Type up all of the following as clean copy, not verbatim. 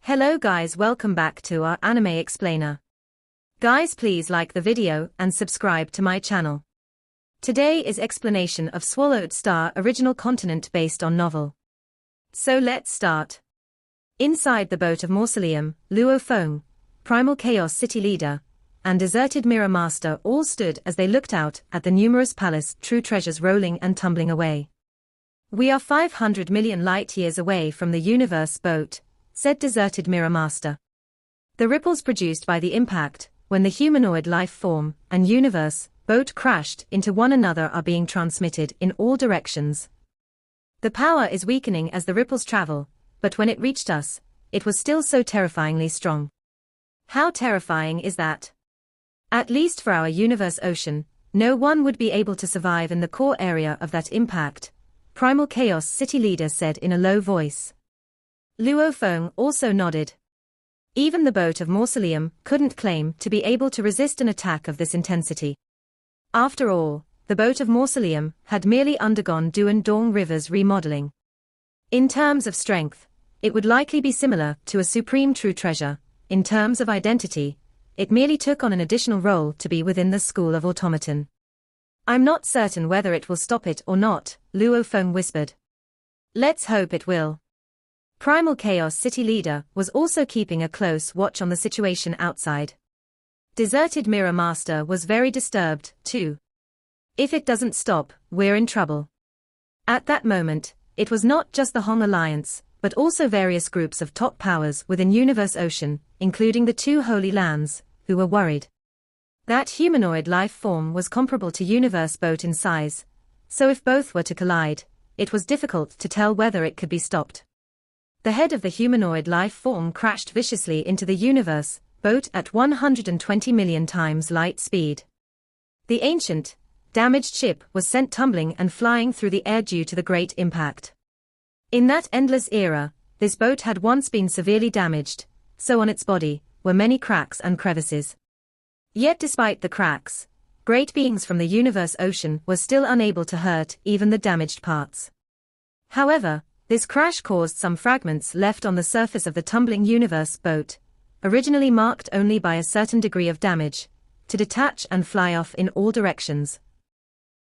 Hello guys, welcome back to our anime explainer. Guys, please like the video and subscribe to my channel. Today is explanation of Swallowed Star original continent based on novel. So let's start. Inside the boat of Mausoleum, Luo Feng, Primal Chaos City Leader, and Deserted Mirror Master all stood as they looked out at the numerous palace true treasures rolling and tumbling away. We are 500 million light years away from the universe boat, said Deserted Mirror Master. The ripples produced by the impact, when the humanoid life form and universe boat crashed into one another, are being transmitted in all directions. The power is weakening as the ripples travel, but when it reached us, it was still so terrifyingly strong. How terrifying is that? At least for our universe ocean, no one would be able to survive in the core area of that impact, Primal Chaos City Leader said in a low voice. Luo Feng also nodded. Even the boat of Mausoleum couldn't claim to be able to resist an attack of this intensity. After all, the boat of Mausoleum had merely undergone Duan Dong River's remodeling. In terms of strength, it would likely be similar to a supreme true treasure. In terms of identity, it merely took on an additional role to be within the school of automaton. I'm not certain whether it will stop it or not, Luo Feng whispered. Let's hope it will. Primal Chaos City Leader was also keeping a close watch on the situation outside. Deserted Mirror Master was very disturbed, too. If it doesn't stop, we're in trouble. At that moment, it was not just the Hong Alliance, but also various groups of top powers within Universe Ocean, including the two Holy Lands, who were worried. That humanoid life form was comparable to Universe Boat in size, so if both were to collide, it was difficult to tell whether it could be stopped. The head of the humanoid life form crashed viciously into the universe boat at 120 million times light speed. The ancient, damaged ship was sent tumbling and flying through the air due to the great impact. In that endless era, this boat had once been severely damaged, so on its body were many cracks and crevices. Yet despite the cracks, great beings from the universe ocean were still unable to hurt even the damaged parts. However, this crash caused some fragments left on the surface of the tumbling universe boat, originally marked only by a certain degree of damage, to detach and fly off in all directions.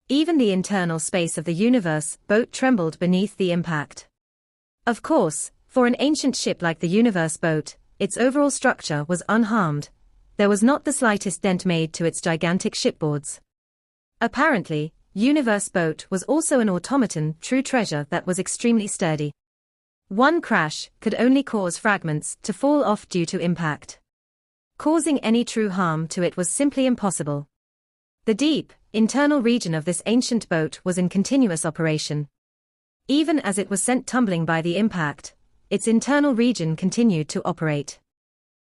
Even the internal space of the universe boat trembled beneath the impact. Of course, for an ancient ship like the universe boat, its overall structure was unharmed. There was not the slightest dent made to its gigantic shipboards. Apparently, Universe Boat was also an automaton true treasure that was extremely sturdy. One crash could only cause fragments to fall off due to impact. Causing any true harm to it was simply impossible. The deep, internal region of this ancient boat was in continuous operation. Even as it was sent tumbling by the impact, its internal region continued to operate.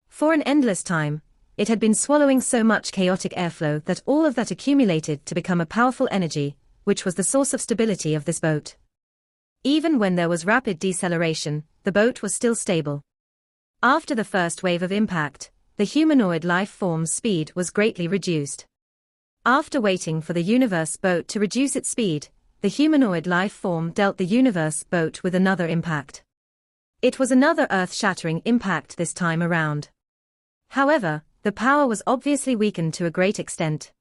For an endless time, it had been swallowing so much chaotic airflow that all of that accumulated to become a powerful energy, which was the source of stability of this boat. Even when there was rapid deceleration, the boat was still stable. After the first wave of impact, the humanoid life form's speed was greatly reduced. After waiting for the universe boat to reduce its speed, the humanoid life form dealt the universe boat with another impact. It was another earth-shattering impact this time around. However, the power was obviously weakened to a great extent.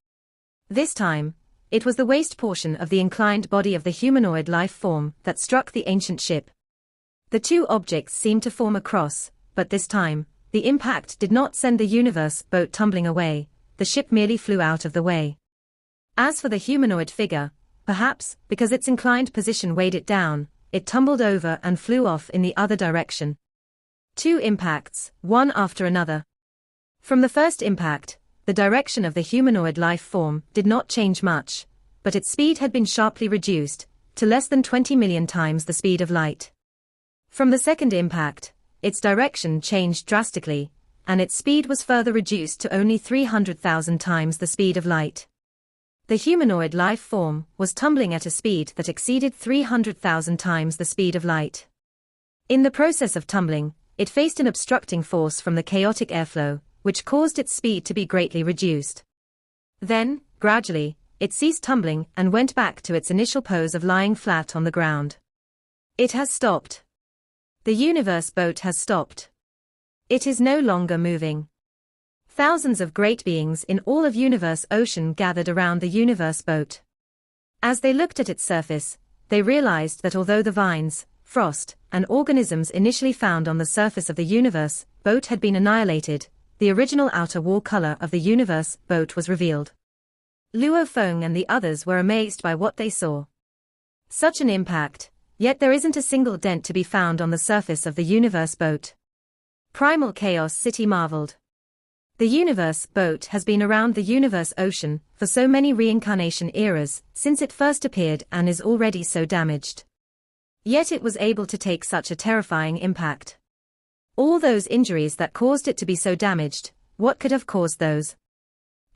This time, it was the waist portion of the inclined body of the humanoid life form that struck the ancient ship. The two objects seemed to form a cross, but this time, the impact did not send the universe boat tumbling away, the ship merely flew out of the way. As for the humanoid figure, perhaps because its inclined position weighed it down, it tumbled over and flew off in the other direction. Two impacts, one after another. From the first impact, the direction of the humanoid life form did not change much, but its speed had been sharply reduced, to less than 20 million times the speed of light. From the second impact, its direction changed drastically, and its speed was further reduced to only 300,000 times the speed of light. The humanoid life form was tumbling at a speed that exceeded 300,000 times the speed of light. In the process of tumbling, it faced an obstructing force from the chaotic airflow, which caused its speed to be greatly reduced. Then, gradually, it ceased tumbling and went back to its initial pose of lying flat on the ground. It has stopped. The universe boat has stopped. It is no longer moving. Thousands of great beings in all of Universe Ocean gathered around the Universe boat. As they looked at its surface, they realized that although the vines, frost, and organisms initially found on the surface of the Universe boat had been annihilated, the original outer wall color of the Universe boat was revealed. Luo Feng and the others were amazed by what they saw. Such an impact, yet there isn't a single dent to be found on the surface of the Universe boat. Primal Chaos City marveled. The Universe boat has been around the Universe Ocean for so many reincarnation eras since it first appeared and is already so damaged. Yet it was able to take such a terrifying impact. All those injuries that caused it to be so damaged, what could have caused those?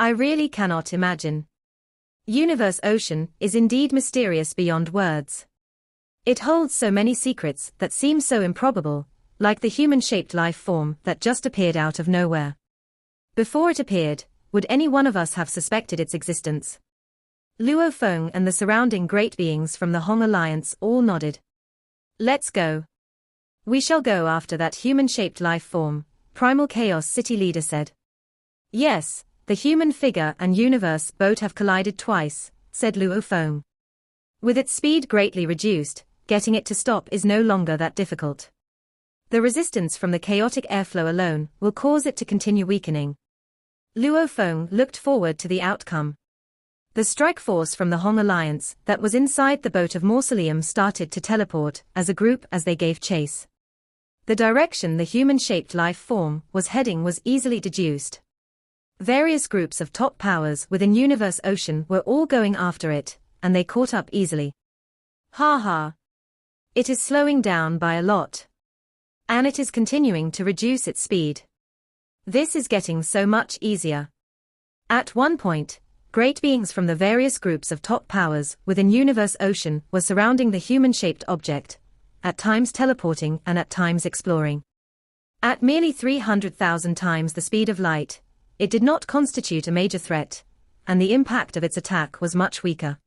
I really cannot imagine. Universe Ocean is indeed mysterious beyond words. It holds so many secrets that seem so improbable, like the human-shaped life form that just appeared out of nowhere. Before it appeared, would any one of us have suspected its existence? Luo Feng and the surrounding great beings from the Hong Alliance all nodded. Let's go. We shall go after that human-shaped life form, Primal Chaos City leader said. Yes, the human figure and universe boat have collided twice, said Luo Feng. With its speed greatly reduced, getting it to stop is no longer that difficult. The resistance from the chaotic airflow alone will cause it to continue weakening. Luo Feng looked forward to the outcome. The strike force from the Hong Alliance that was inside the boat of Mausoleum started to teleport as a group as they gave chase. The direction the human-shaped life form was heading was easily deduced. Various groups of top powers within Universe Ocean were all going after it, and they caught up easily. Ha ha. It is slowing down by a lot. And it is continuing to reduce its speed. This is getting so much easier. At one point, great beings from the various groups of top powers within Universe Ocean were surrounding the human-shaped object, at times teleporting and at times exploring. At merely 300,000 times the speed of light, it did not constitute a major threat, and the impact of its attack was much weaker.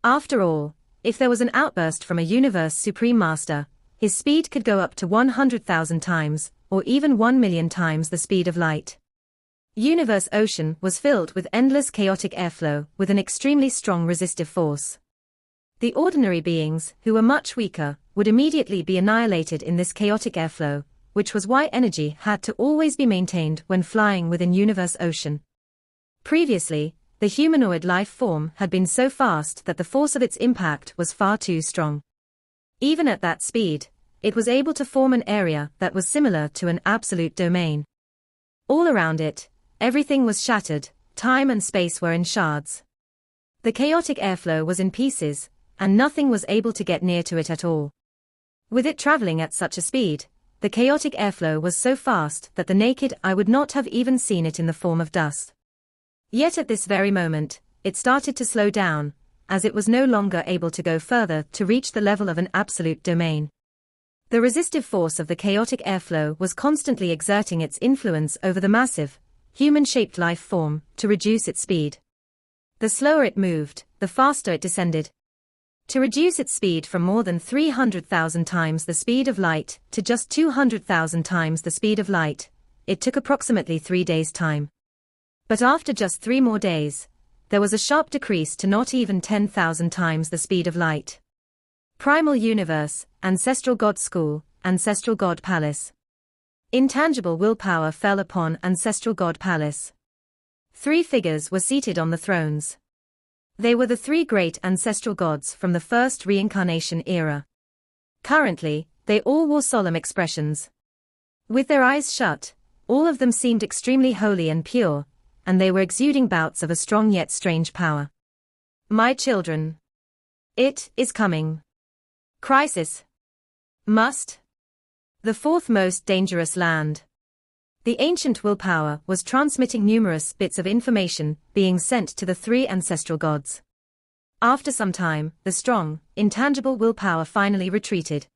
After all, if there was an outburst from a Universe Supreme Master, his speed could go up to 100,000 times, or even 1,000,000 times the speed of light. Universe Ocean was filled with endless chaotic airflow with an extremely strong resistive force. The ordinary beings, who were much weaker, would immediately be annihilated in this chaotic airflow, which was why energy had to always be maintained when flying within Universe Ocean. Previously, the humanoid life form had been so fast that the force of its impact was far too strong. Even at that speed, it was able to form an area that was similar to an absolute domain. All around it, everything was shattered, time and space were in shards. The chaotic airflow was in pieces, and nothing was able to get near to it at all. With it traveling at such a speed, the chaotic airflow was so fast that the naked eye would not have even seen it in the form of dust. Yet at this very moment, it started to slow down, as it was no longer able to go further to reach the level of an absolute domain. The resistive force of the chaotic airflow was constantly exerting its influence over the massive, human-shaped life form to reduce its speed. The slower it moved, the faster it descended. To reduce its speed from more than 300,000 times the speed of light to just 200,000 times the speed of light, it took approximately 3 days' time. But after just 3 more days, there was a sharp decrease to not even 10,000 times the speed of light. Primal Universe, Ancestral God School, Ancestral God Palace. Intangible willpower fell upon Ancestral God Palace. 3 figures were seated on the thrones. They were the 3 great ancestral gods from the first reincarnation era. Currently, they all wore solemn expressions. With their eyes shut, all of them seemed extremely holy and pure, and they were exuding bouts of a strong yet strange power. My children. It is coming. Crisis. Must. The 4th most dangerous land. The ancient willpower was transmitting numerous bits of information being sent to the 3 ancestral gods. After some time, the strong, intangible willpower finally retreated.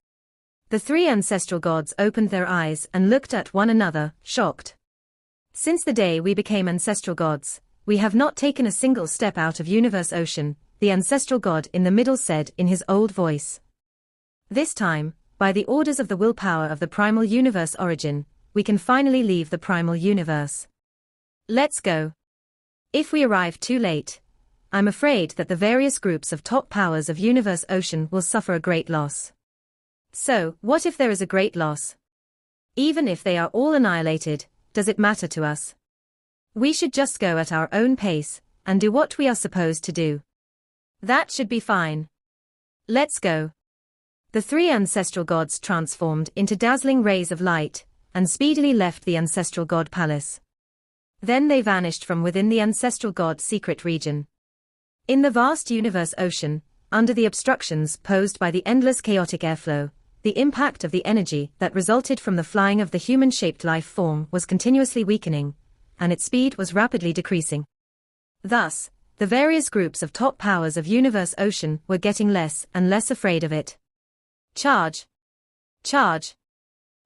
The 3 ancestral gods opened their eyes and looked at one another, shocked. Since the day we became ancestral gods, we have not taken a single step out of Universe Ocean, the ancestral god in the middle said in his old voice. This time, by the orders of the willpower of the primal universe origin, we can finally leave the primal universe. Let's go. If we arrive too late, I'm afraid that the various groups of top powers of universe ocean will suffer a great loss. So, what if there is a great loss? Even if they are all annihilated, does it matter to us? We should just go at our own pace, and do what we are supposed to do. That should be fine. Let's go. The three ancestral gods transformed into dazzling rays of light, and speedily left the ancestral god palace. Then they vanished from within the ancestral god's secret region. In the vast universe ocean, under the obstructions posed by the endless chaotic airflow, the impact of the energy that resulted from the flying of the human-shaped life form was continuously weakening, and its speed was rapidly decreasing. Thus, the various groups of top powers of universe ocean were getting less and less afraid of it. Charge! Charge!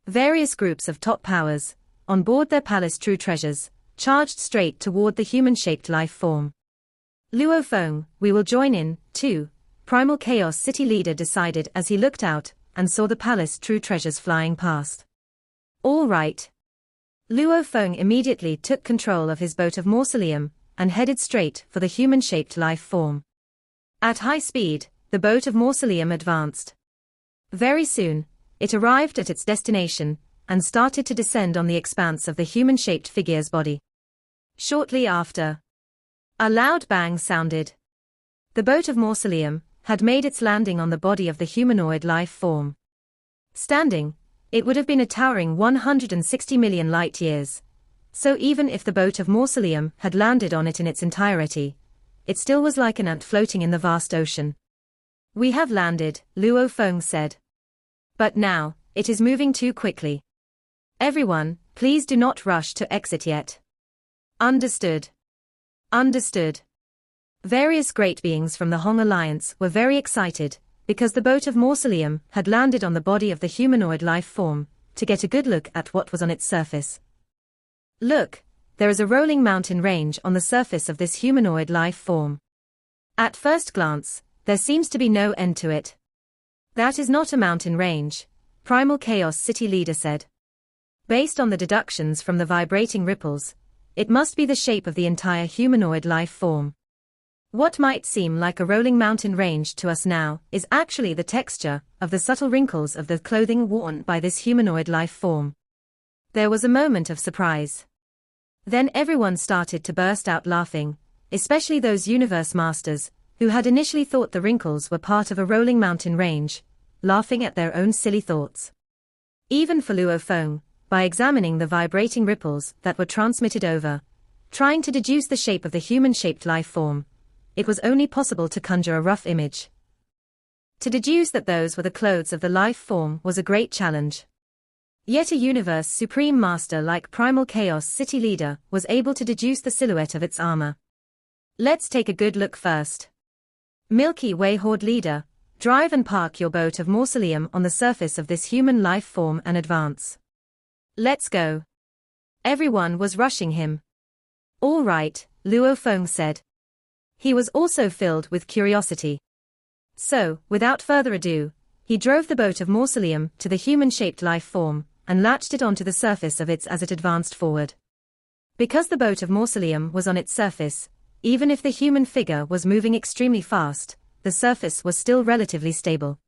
Various groups of top powers, on board their palace true treasures, charged straight toward the human-shaped life form. Luo Feng, we will join in, too, Primal Chaos City leader decided as he looked out and saw the palace true treasures flying past. All right. Luo Feng immediately took control of his boat of mausoleum and headed straight for the human-shaped life form. At high speed, the boat of mausoleum advanced. Very soon, it arrived at its destination and started to descend on the expanse of the human-shaped figure's body. Shortly after, a loud bang sounded. The boat of mausoleum had made its landing on the body of the humanoid life form. Standing, it would have been a towering 160 million light-years. So even if the boat of mausoleum had landed on it in its entirety, it still was like an ant floating in the vast ocean. We have landed, Luo Feng said. But now, it is moving too quickly. Everyone, please do not rush to exit yet. Understood. Understood. Various great beings from the Hong Alliance were very excited, because the boat of mausoleum had landed on the body of the humanoid life form, to get a good look at what was on its surface. Look, there is a rolling mountain range on the surface of this humanoid life form. At first glance, there seems to be no end to it. That is not a mountain range, Primal Chaos City leader said. Based on the deductions from the vibrating ripples, it must be the shape of the entire humanoid life form. What might seem like a rolling mountain range to us now is actually the texture of the subtle wrinkles of the clothing worn by this humanoid life form. There was a moment of surprise. Then everyone started to burst out laughing, especially those universe masters, who had initially thought the wrinkles were part of a rolling mountain range, laughing at their own silly thoughts. Even for Luo Feng, by examining the vibrating ripples that were transmitted over, trying to deduce the shape of the human-shaped life form, it was only possible to conjure a rough image. To deduce that those were the clothes of the life form was a great challenge. Yet a universe supreme master like Primal Chaos City leader was able to deduce the silhouette of its armor. Let's take a good look first. Milky Way Horde leader, drive and park your boat of mausoleum on the surface of this human life form and advance. Let's go. Everyone was rushing him. All right, Luo Feng said. He was also filled with curiosity. So, without further ado, he drove the boat of mausoleum to the human-shaped life form, and latched it onto the surface of it as it advanced forward. Because the boat of mausoleum was on its surface, even if the human figure was moving extremely fast, the surface was still relatively stable.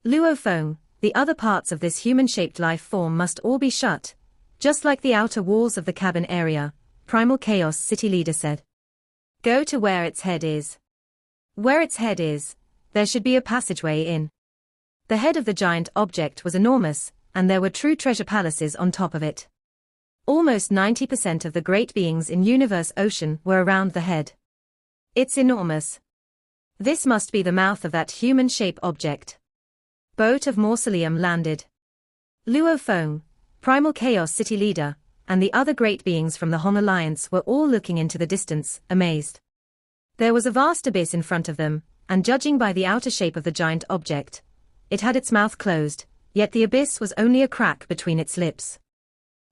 Luo Feng, the other parts of this human-shaped life form must all be shut, just like the outer walls of the cabin area, Primal Chaos City leader said. Go to where its head is. Where its head is, there should be a passageway in. The head of the giant object was enormous, and there were true treasure palaces on top of it. Almost 90% of the great beings in universe ocean were around the head. It's enormous. This must be the mouth of that human-shaped object. Boat of mausoleum landed. Luo Feng, Primal Chaos City leader, and the other great beings from the Hong Alliance were all looking into the distance, amazed. There was a vast abyss in front of them, and judging by the outer shape of the giant object, it had its mouth closed, yet the abyss was only a crack between its lips.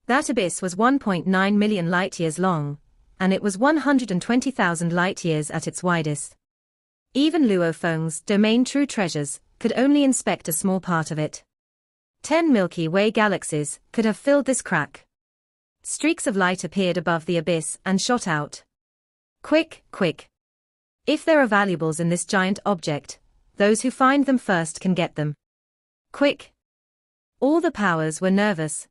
That abyss was 1.9 million light-years long, and it was 120,000 light-years at its widest. Even Luo Feng's domain true treasures could only inspect a small part of it. 10 Milky Way galaxies could have filled this crack. Streaks of light appeared above the abyss and shot out. Quick, quick. If there are valuables in this giant object, those who find them first can get them. Quick. All the powers were nervous.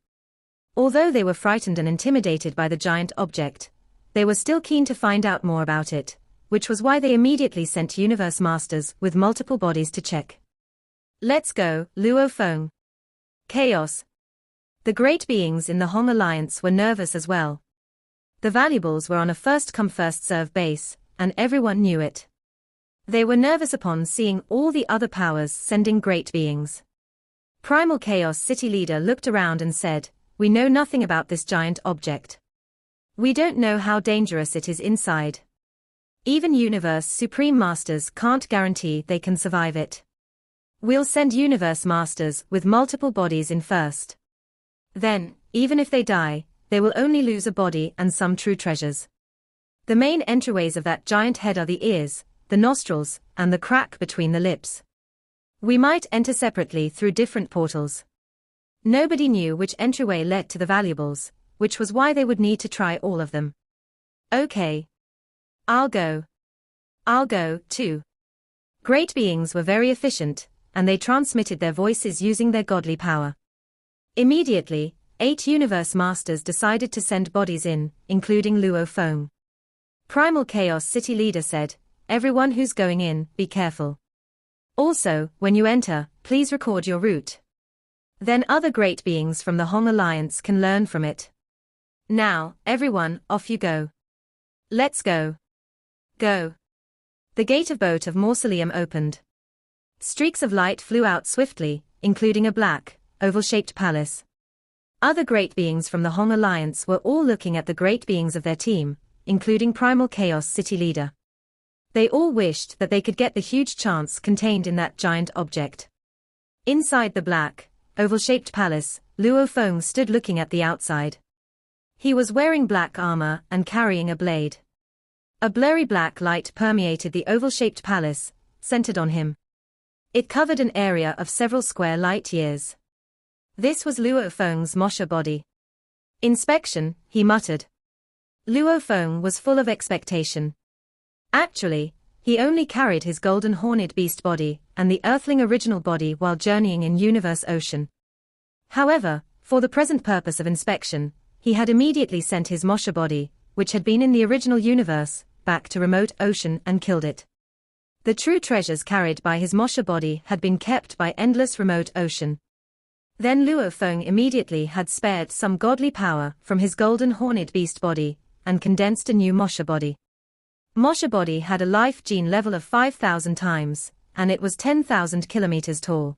Although they were frightened and intimidated by the giant object, they were still keen to find out more about it, which was why they immediately sent Universe Masters with multiple bodies to check. Let's go, Luo Feng. Chaos. The great beings in the Hong Alliance were nervous as well. The valuables were on a first-come first-serve base, and everyone knew it. They were nervous upon seeing all the other powers sending great beings. Primal Chaos City Leader looked around and said, "We know nothing about this giant object. We don't know how dangerous it is inside. Even Universe Supreme Masters can't guarantee they can survive it. We'll send Universe Masters with multiple bodies in first. Then, even if they die, they will only lose a body and some true treasures. The main entryways of that giant head are the ears, the nostrils, and the crack between the lips. We might enter separately through different portals." Nobody knew which entryway led to the valuables, which was why they would need to try all of them. "Okay. I'll go. I'll go, too." Great beings were very efficient, and they transmitted their voices using their godly power. Immediately, 8 Universe Masters decided to send bodies in, including Luo Feng. Primal Chaos City Leader said, "Everyone who's going in, be careful. Also, when you enter, please record your route. Then other great beings from the Hong Alliance can learn from it. Now, everyone, off you go. Let's go. Go." The gate of boat of Mausoleum opened. Streaks of light flew out swiftly, including a black, oval-shaped palace. Other great beings from the Hong Alliance were all looking at the great beings of their team, including Primal Chaos City Leader. They all wished that they could get the huge chance contained in that giant object. Inside the black, oval-shaped palace, Luo Feng stood looking at the outside. He was wearing black armor and carrying a blade. A blurry black light permeated the oval-shaped palace, centered on him. It covered an area of several square light years. This was Luo Feng's Mosha body. "Inspection," he muttered. Luo Feng was full of expectation. Actually, he only carried his golden horned beast body and the Earthling original body while journeying in Universe Ocean. However, for the present purpose of inspection, he had immediately sent his Mosha body, which had been in the original universe, back to remote ocean and killed it. The true treasures carried by his Mosha body had been kept by endless remote ocean. Then Luo Feng immediately had spared some godly power from his golden horned beast body, and condensed a new Mosha body. Mosha body had a life gene level of 5,000 times, and it was 10,000 kilometers tall.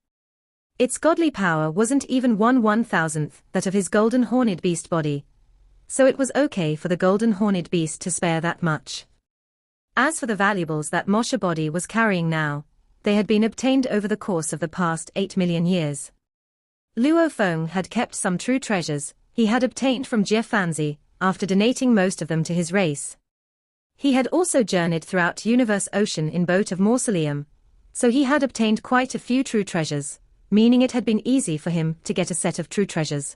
Its godly power wasn't even 1/1000th that of his golden horned beast body, so it was okay for the golden horned beast to spare that much. As for the valuables that Mosha body was carrying now, they had been obtained over the course of the past 8 million years. Luo Feng had kept some true treasures he had obtained from Jie Fanzi, after donating most of them to his race. He had also journeyed throughout Universe Ocean in boat of Mausoleum, so he had obtained quite a few true treasures, meaning it had been easy for him to get a set of true treasures.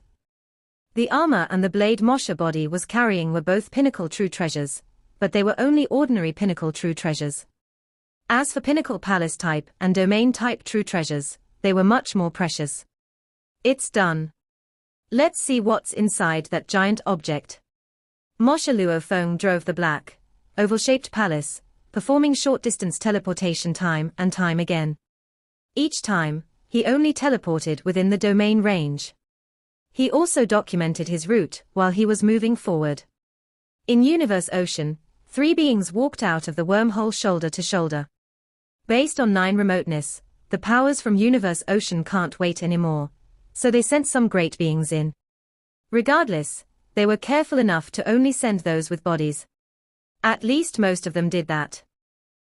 The armor and the blade Mosha body was carrying were both pinnacle true treasures, but they were only ordinary pinnacle true treasures. As for pinnacle palace type and domain type true treasures, they were much more precious. It's done. Let's see what's inside that giant object. Mosha Luo Feng drove the black, oval-shaped palace, performing short-distance teleportation time and time again. Each time, he only teleported within the domain range. He also documented his route while he was moving forward. In Universe Ocean, 3 beings walked out of the wormhole shoulder to shoulder. Based on 9 remoteness, the powers from Universe Ocean can't wait anymore, so they sent some great beings in. Regardless, they were careful enough to only send those with bodies. At least most of them did that.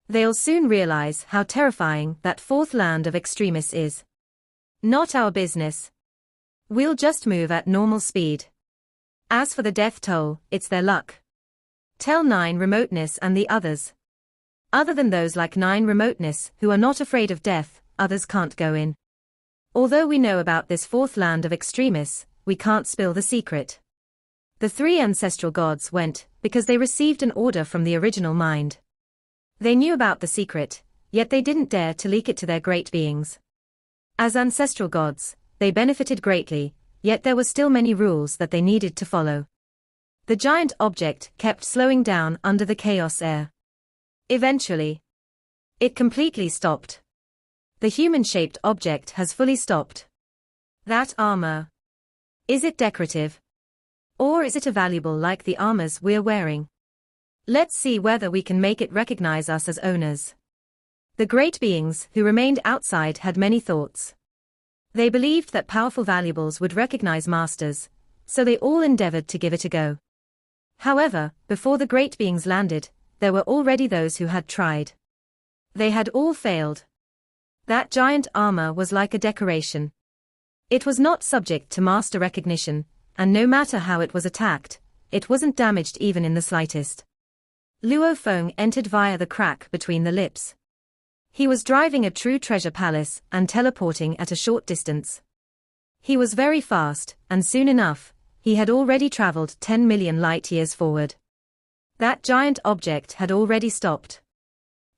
They'll soon realize how terrifying that 4th land of extremists is. Not our business. We'll just move at normal speed. As for the death toll, it's their luck. Tell 9 remoteness and the others. Other than those like 9 remoteness who are not afraid of death, others can't go in. Although we know about this fourth land of extremists, we can't spill the secret. The three ancestral gods went, because they received an order from the original mind. They knew about the secret, yet they didn't dare to leak it to their great beings. As ancestral gods, they benefited greatly, yet there were still many rules that they needed to follow. The giant object kept slowing down under the chaos air. Eventually, it completely stopped. The human-shaped object has fully stopped. That armor. Is it decorative? Or is it a valuable like the armors we're wearing? Let's see whether we can make it recognize us as owners. The great beings who remained outside had many thoughts. They believed that powerful valuables would recognize masters, so they all endeavored to give it a go. However, before the great beings landed, there were already those who had tried. They had all failed. That giant armor was like a decoration. It was not subject to master recognition, and no matter how it was attacked, it wasn't damaged even in the slightest. Luo Feng entered via the crack between the lips. He was driving a true treasure palace and teleporting at a short distance. He was very fast, and soon enough, he had already traveled 10 million light-years forward. That giant object had already stopped.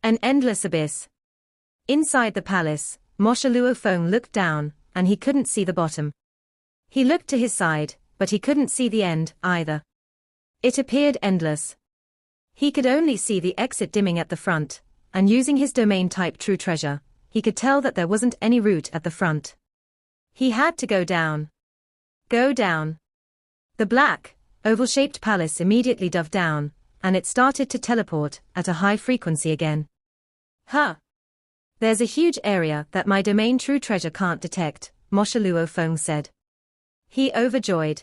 An endless abyss. Inside the palace, Moshe Luo Feng looked down, and he couldn't see the bottom. He looked to his side, but he couldn't see the end, either. It appeared endless. He could only see the exit dimming at the front, and using his domain-type true treasure, he could tell that there wasn't any route at the front. He had to go down. Go down. The black, oval-shaped palace immediately dove down, and it started to teleport at a high frequency again. Huh! There's a huge area that my domain true treasure can't detect, Moshe Luo Feng said. He overjoyed.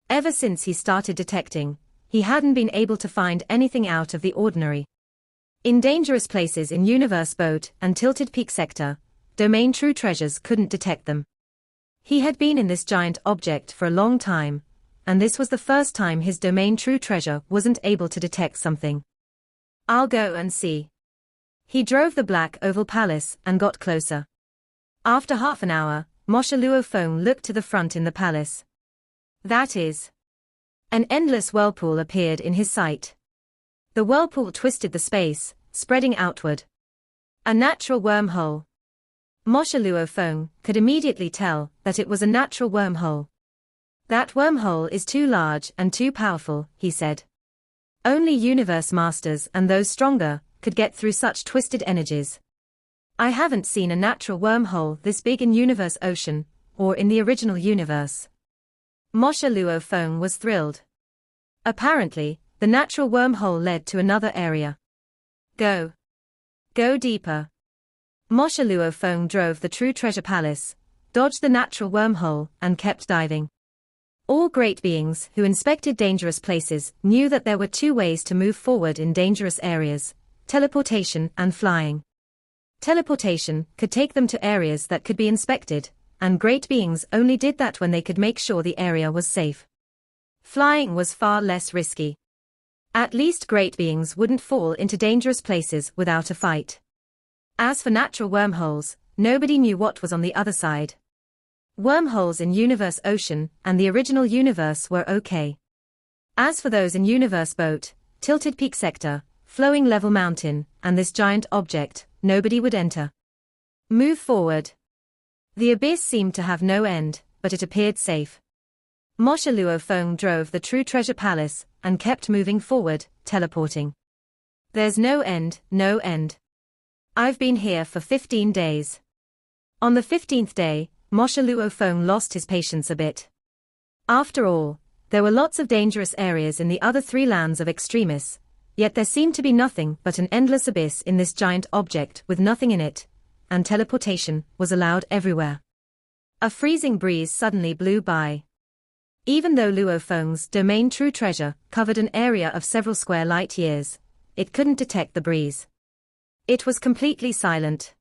Ever since he started detecting, he hadn't been able to find anything out of the ordinary. In dangerous places in Universe Boat and Tilted Peak Sector, domain true treasures couldn't detect them. He had been in this giant object for a long time, and this was the first time his domain true treasure wasn't able to detect something. I'll go and see. He drove the black oval palace and got closer. After half an hour, Moshe Luo Feng looked to the front in the palace. That is. An endless whirlpool appeared in his sight. The whirlpool twisted the space, spreading outward. A natural wormhole. Moshe Luo Feng could immediately tell that it was a natural wormhole. That wormhole is too large and too powerful, he said. Only universe masters and those stronger could get through such twisted energies. I haven't seen a natural wormhole this big in Universe Ocean, or in the original universe. Moshe Luo Feng was thrilled. Apparently, the natural wormhole led to another area. Go. Go deeper. Moshe Luo Feng drove the true treasure palace, dodged the natural wormhole, and kept diving. All great beings who inspected dangerous places knew that there were two ways to move forward in dangerous areas: teleportation and flying. Teleportation could take them to areas that could be inspected, and great beings only did that when they could make sure the area was safe. Flying was far less risky. At least great beings wouldn't fall into dangerous places without a fight. As for natural wormholes, nobody knew what was on the other side. Wormholes in Universe Ocean and the original universe were okay. As for those in Universe Boat, Tilted Peak Sector, Flowing Level Mountain, and this giant object, nobody would enter. Move forward. The abyss seemed to have no end, but it appeared safe. Moshe Luo Feng drove the true treasure palace and kept moving forward, teleporting. There's no end, no end. I've been here for 15 days. On the 15th day, Moshe Luo Feng lost his patience a bit. After all, there were lots of dangerous areas in the other three lands of extremists, yet there seemed to be nothing but an endless abyss in this giant object with nothing in it, and teleportation was allowed everywhere. A freezing breeze suddenly blew by. Even though Luo Feng's domain true treasure covered an area of several square light years, it couldn't detect the breeze. It was completely silent.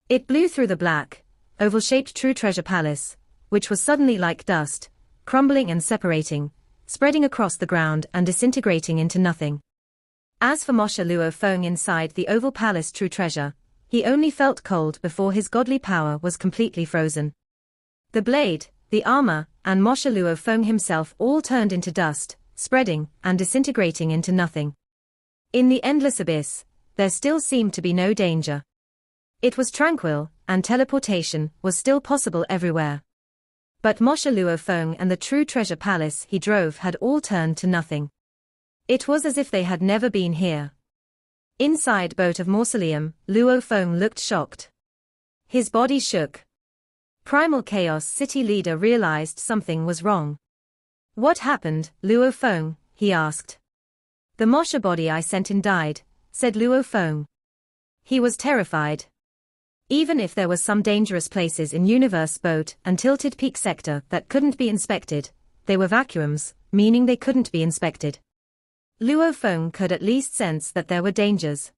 It blew through the black, oval-shaped true treasure palace, which was suddenly like dust, crumbling and separating, spreading across the ground and disintegrating into nothing. As for Moshe Luo Feng inside the oval palace true treasure, he only felt cold before his godly power was completely frozen. The blade, the armor, and Moshe Luo Feng himself all turned into dust, spreading and disintegrating into nothing. In the endless abyss, there still seemed to be no danger. It was tranquil, and teleportation was still possible everywhere. But Moshe Luo Feng and the true treasure palace he drove had all turned to nothing. It was as if they had never been here. Inside Boat of Mausoleum, Luo Feng looked shocked. His body shook. Primal Chaos City leader realized something was wrong. What happened, Luo Feng? He asked. The Moshe body I sent in died, said Luo Feng. He was terrified. Even if there were some dangerous places in Universe Boat and Tilted Peak sector that couldn't be inspected, they were vacuums, meaning they couldn't be inspected. Luo Feng could at least sense that there were dangers.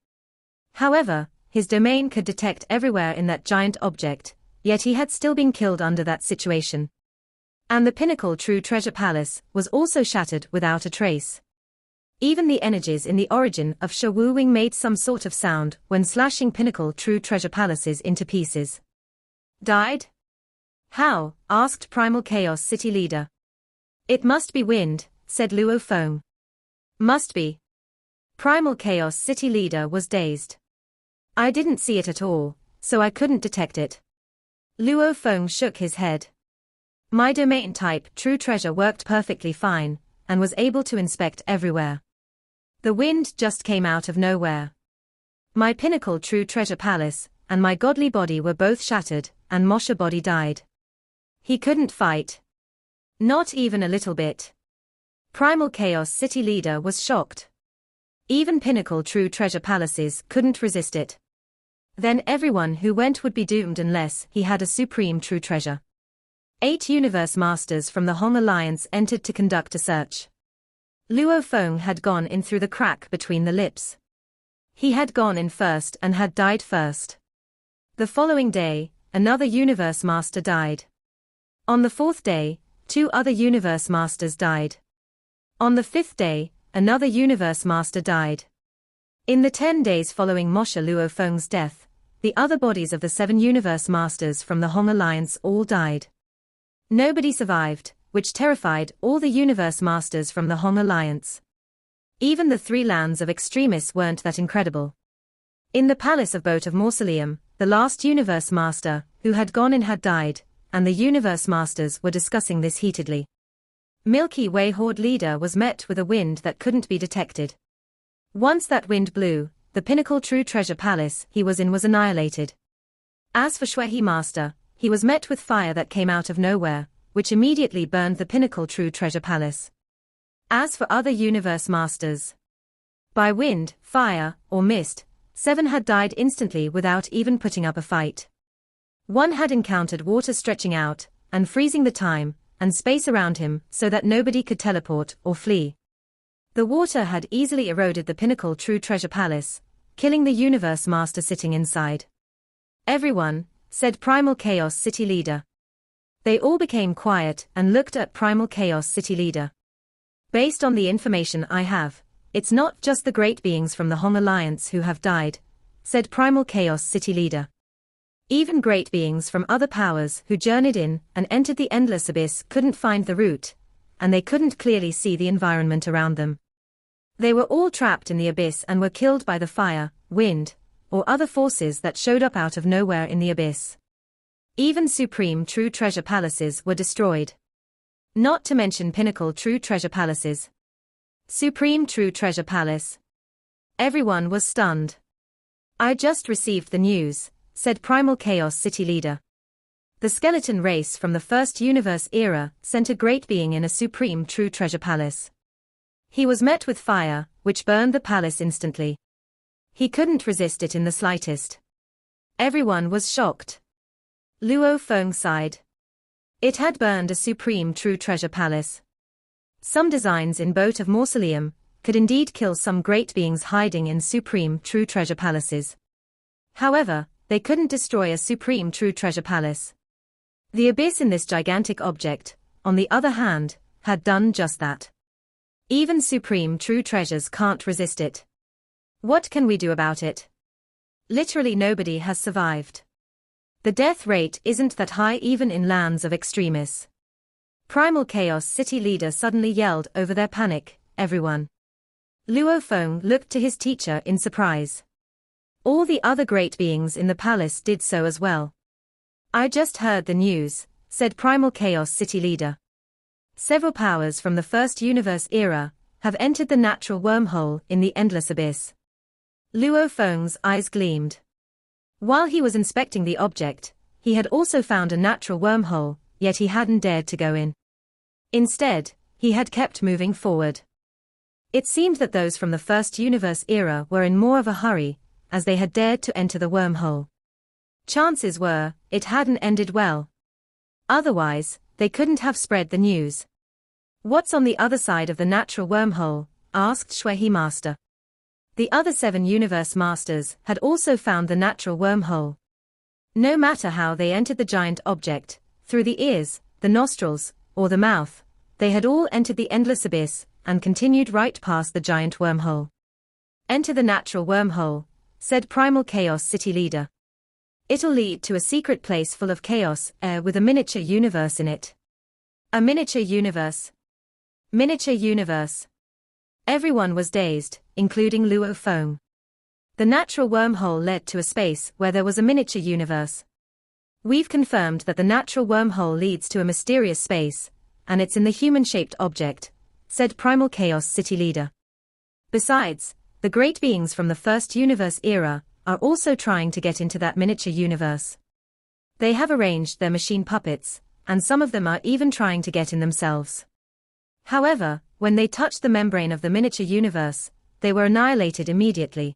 However, his domain could detect everywhere in that giant object, yet he had still been killed under that situation. And the pinnacle True Treasure Palace was also shattered without a trace. Even the energies in the origin of Sha Wu Wing made some sort of sound when slashing pinnacle True Treasure Palaces into pieces. Died? How? Asked Primal Chaos City leader. It must be wind, said Luo Feng. Must be. Primal Chaos City leader was dazed. I didn't see it at all, so I couldn't detect it. Luo Feng shook his head. My domain type True Treasure worked perfectly fine, and was able to inspect everywhere. The wind just came out of nowhere. My pinnacle True Treasure Palace, and my godly body were both shattered, and Moshe body died. He couldn't fight. Not even a little bit. Primal Chaos City leader was shocked. Even pinnacle True Treasure Palaces couldn't resist it. Then everyone who went would be doomed unless he had a supreme true treasure. 8 universe masters from the Hong Alliance entered to conduct a search. Luo Feng had gone in through the crack between the lips. He had gone in first and had died first. The following day, another universe master died. On the 4th day, 2 other universe masters died. On the 5th day, another universe master died. In the 10 days following Moshe Luo Feng's death, the other bodies of the 7 universe masters from the Hong Alliance all died. Nobody survived, which terrified all the universe masters from the Hong Alliance. Even the 3 lands of extremists weren't that incredible. In the palace of Boat of Mausoleum, the last universe master, who had gone in had died, and the universe masters were discussing this heatedly. Milky Way Horde leader was met with a wind that couldn't be detected. Once that wind blew, the pinnacle True Treasure Palace he was in was annihilated. As for Shuehi Master, he was met with fire that came out of nowhere, which immediately burned the pinnacle True Treasure Palace. As for other universe masters, by wind, fire, or mist, 7 had died instantly without even putting up a fight. 1 had encountered water stretching out and freezing the time and space around him so that nobody could teleport or flee. The water had easily eroded the pinnacle True Treasure Palace, killing the universe master sitting inside. Everyone, said Primal Chaos City leader. They all became quiet and looked at Primal Chaos City leader. Based on the information I have, it's not just the great beings from the Hong Alliance who have died, said Primal Chaos City leader. Even great beings from other powers who journeyed in and entered the endless abyss couldn't find the route, and they couldn't clearly see the environment around them. They were all trapped in the abyss and were killed by the fire, wind, or other forces that showed up out of nowhere in the abyss. Even supreme True Treasure Palaces were destroyed. Not to mention pinnacle True Treasure Palaces. Supreme True Treasure Palace. Everyone was stunned. I just received the news, said Primal Chaos City leader. The skeleton race from the first universe era sent a great being in a supreme True Treasure Palace. He was met with fire, which burned the palace instantly. He couldn't resist it in the slightest. Everyone was shocked. Luo Feng sighed. It had burned a supreme True Treasure Palace. Some designs in Boat of Mausoleum could indeed kill some great beings hiding in supreme True Treasure Palaces. However, they couldn't destroy a supreme True Treasure Palace. The abyss in this gigantic object, on the other hand, had done just that. Even supreme true treasures can't resist it. What can we do about it? Literally nobody has survived. The death rate isn't that high even in lands of extremis. Primal Chaos City leader suddenly yelled over their panic, everyone. Luo Feng looked to his teacher in surprise. All the other great beings in the palace did so as well. I just heard the news, said Primal Chaos City leader. Several powers from the First Universe era have entered the natural wormhole in the endless abyss. Luo Feng's eyes gleamed. While he was inspecting the object, he had also found a natural wormhole, yet he hadn't dared to go in. Instead, he had kept moving forward. It seemed that those from the First Universe era were in more of a hurry, as they had dared to enter the wormhole. Chances were, it hadn't ended well. Otherwise, they couldn't have spread the news. What's on the other side of the natural wormhole? Asked Shuihe Master. The other 7 universe masters had also found the natural wormhole. No matter how they entered the giant object, through the ears, the nostrils, or the mouth, they had all entered the endless abyss and continued right past the giant wormhole. Enter the natural wormhole, said Primal Chaos City leader. It'll lead to a secret place full of chaos, with a miniature universe in it. A miniature universe. Miniature universe. Everyone was dazed, including Luo Feng. The natural wormhole led to a space where there was a miniature universe. We've confirmed that the natural wormhole leads to a mysterious space, and it's in the human-shaped object, said Primal Chaos City leader. Besides, the great beings from the First Universe era are also trying to get into that miniature universe. They have arranged their machine puppets, and some of them are even trying to get in themselves. However, when they touched the membrane of the miniature universe, they were annihilated immediately.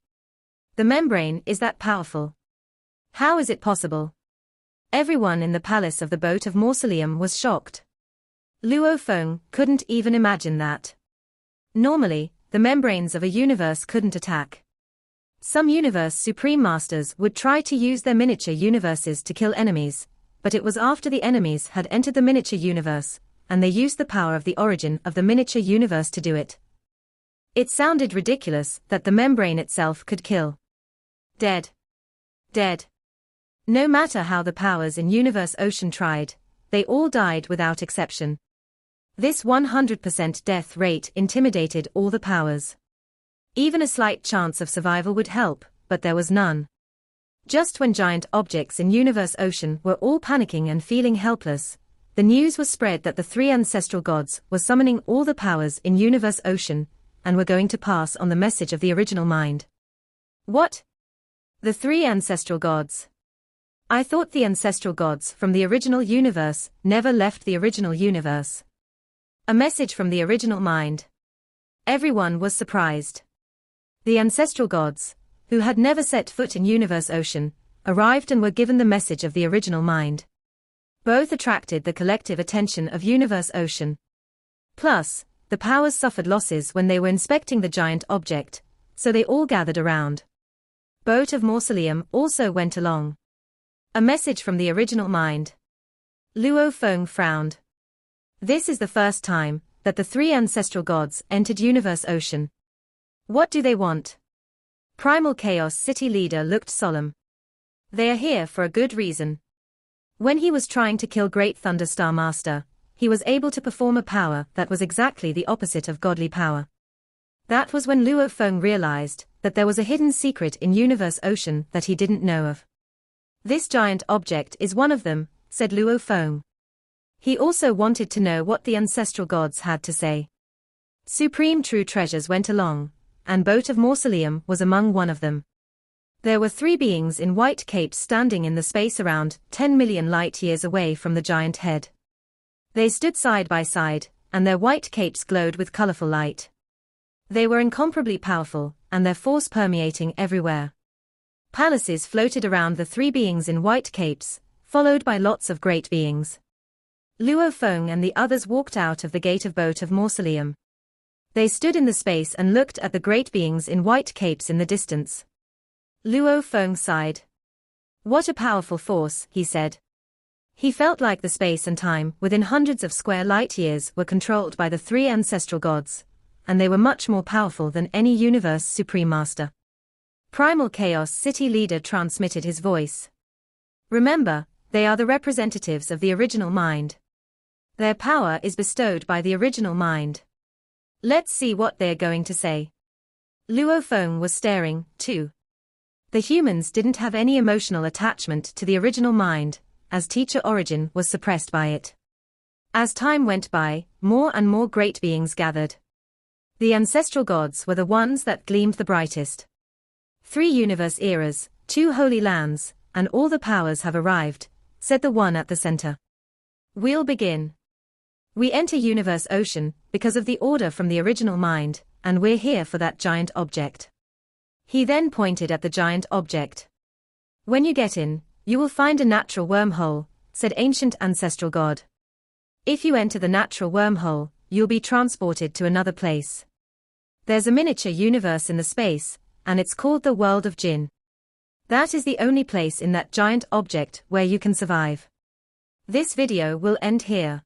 The membrane is that powerful. How is it possible? Everyone in the palace of the boat of Mausoleum was shocked. Luo Feng couldn't even imagine that. Normally, the membranes of a universe couldn't attack. Some universe supreme masters would try to use their miniature universes to kill enemies, but it was after the enemies had entered the miniature universe, and they used the power of the origin of the miniature universe to do it. It sounded ridiculous that the membrane itself could kill. Dead. Dead. No matter how the powers in Universe Ocean tried, they all died without exception. This 100% death rate intimidated all the powers. Even a slight chance of survival would help, but there was none. Just when giant objects in Universe Ocean were all panicking and feeling helpless, the news was spread that the 3 ancestral gods were summoning all the powers in Universe Ocean, and were going to pass on the message of the original mind. What? The 3 ancestral gods? I thought the ancestral gods from the original universe never left the original universe. A message from the original mind. Everyone was surprised. The ancestral gods, who had never set foot in Universe Ocean, arrived and were given the message of the original mind. Both attracted the collective attention of Universe Ocean. Plus, the powers suffered losses when they were inspecting the giant object, so they all gathered around. Boat of Mausoleum also went along. A message from the original mind. Luo Feng frowned. This is the first time that the 3 ancestral gods entered Universe Ocean. What do they want? Primal Chaos City leader looked solemn. They are here for a good reason. When he was trying to kill Great Thunderstar Master, he was able to perform a power that was exactly the opposite of godly power. That was when Luo Feng realized that there was a hidden secret in Universe Ocean that he didn't know of. This giant object is one of them, said Luo Feng. He also wanted to know what the ancestral gods had to say. Supreme True Treasures went along, and Boat of Mausoleum was among one of them. There were 3 beings in white capes standing in the space around 10 million light-years away from the giant head. They stood side by side, and their white capes glowed with colorful light. They were incomparably powerful, and their force permeating everywhere. Palaces floated around the 3 beings in white capes, followed by lots of great beings. Luo Feng and the others walked out of the gate of Boat of Mausoleum. They stood in the space and looked at the great beings in white capes in the distance. Luo Feng sighed. What a powerful force, he said. He felt like the space and time within hundreds of square light-years were controlled by the 3 ancestral gods, and they were much more powerful than any universe supreme master. Primal Chaos City leader transmitted his voice. Remember, they are the representatives of the original mind. Their power is bestowed by the original mind. Let's see what they're going to say. Luo Feng was staring, too. The humans didn't have any emotional attachment to the original mind, as teacher origin was suppressed by it. As time went by, more and more great beings gathered. The ancestral gods were the ones that gleamed the brightest. 3 universe eras, 2 holy lands, and all the powers have arrived, said the one at the center. We'll begin. We enter universe ocean because of the order from the original mind, and we're here for that giant object. He then pointed at the giant object. When you get in, you will find a natural wormhole, said ancient ancestral god. If you enter the natural wormhole, you'll be transported to another place. There's a miniature universe in the space, and it's called the world of Jinn. That is the only place in that giant object where you can survive. This video will end here.